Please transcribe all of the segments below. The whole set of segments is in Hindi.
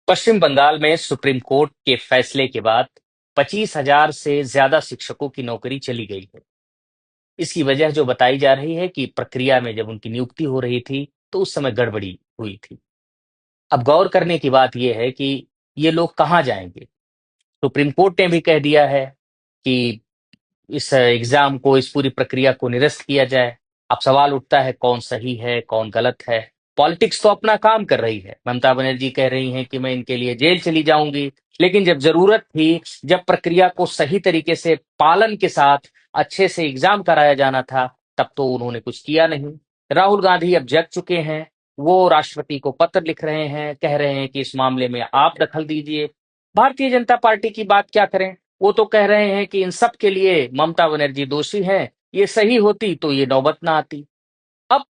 पश्चिम बंगाल में सुप्रीम कोर्ट के फैसले के बाद 25,000 से ज्यादा शिक्षकों की नौकरी चली गई है। इसकी वजह जो बताई जा रही है कि प्रक्रिया में जब उनकी नियुक्ति हो रही थी, तो उस समय गड़बड़ी हुई थी। अब गौर करने की बात यह है कि ये लोग कहाँ जाएंगे? सुप्रीम कोर्ट ने भी कह दिया है कि इस एग्जाम को, इस पूरी प्रक्रिया को निरस्त किया जाए। अब सवाल उठता है, कौन सही है, कौन गलत है? पॉलिटिक्स तो अपना काम कर रही है। ममता बनर्जी कह रही हैं कि मैं इनके लिए जेल चली जाऊंगी, लेकिन जब जरूरत थी, जब प्रक्रिया को सही तरीके से पालन के साथ अच्छे से एग्जाम कराया जाना था, तब तो उन्होंने कुछ किया नहीं। राहुल गांधी अब जग चुके हैं। वो राष्ट्रपति को पत्र लिख रहे हैं, कह रहे हैं कि इस मामले में आप दखल दीजिए। भारतीय जनता पार्टी की बात क्या करें? वो तो कह रहे हैं कि इन सब के लिए ममता बनर्जी दोषी हैं। ये सही होती तो ये नौबत ना आती। अब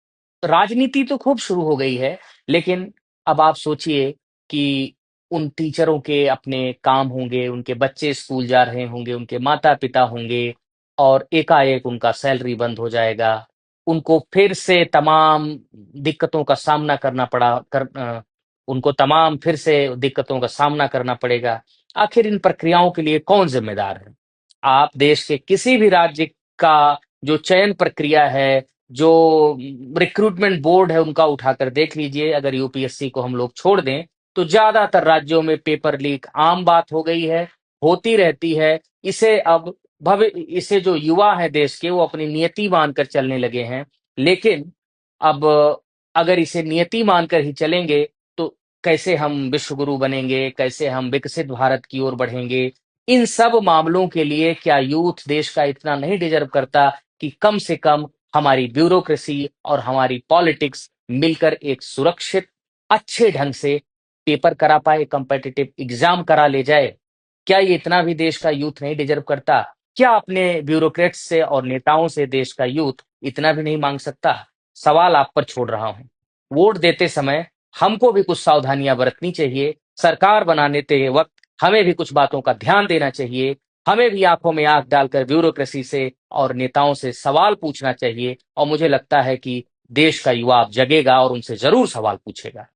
राजनीति तो खूब शुरू हो गई है, लेकिन अब आप सोचिए कि उन टीचरों के अपने काम होंगे, उनके बच्चे स्कूल जा रहे होंगे, उनके माता-पिता होंगे, और एकाएक उनका सैलरी बंद हो जाएगा। उनको फिर से तमाम दिक्कतों का सामना करना पड़ा कर उनको तमाम फिर से दिक्कतों का सामना करना पड़ेगा। आखिर इन प्रक्रियाओं के लिए कौन ज़िम्मेदार है? आप देश के किसी भी राज्य का जो चयन प्रक्रिया है, जो रिक्रूटमेंट बोर्ड है, उनका उठाकर देख लीजिए। अगर यूपीएससी को हम लोग छोड़ दें, तो ज़्यादातर राज्यों में पेपर लीक आम बात हो गई है, होती रहती है। इसे अब इसे जो युवा हैं देश के, वो अपनी नियति मानकर चलने लगे हैं। लेकिन अब अगर इसे नियति मानकर ही चलेंगे, तो कैसे हम विश्व गुरु बनेंगे? कैसे हम विकसित भारत की ओर बढ़ेंगे? इन सब मामलों के लिए क्या यूथ देश का इतना नहीं डिजर्व करता कि कम से कम हमारी ब्यूरोक्रेसी और हमारी पॉलिटिक्स मिलकर एक सुरक्षित, अच्छे ढंग से पेपर करा पाए, कॉम्पिटिटिव एग्जाम करा ले जाए? क्या ये इतना भी देश का यूथ नहीं डिजर्व करता? क्या अपने ब्यूरोक्रेट्स से और नेताओं से देश का यूथ इतना भी नहीं मांग सकता? सवाल आप पर छोड़ रहा हूं। वोट देते समय हमको भी कुछ सावधानियां बरतनी चाहिए। सरकार बनाने ते वक्त हमें भी कुछ बातों का ध्यान देना चाहिए। हमें भी आंखों में आंख डालकर ब्यूरोक्रेसी से और नेताओं से सवाल पूछना चाहिए, और मुझे लगता है कि देश का युवा अब जगेगा और उनसे जरूर सवाल पूछेगा।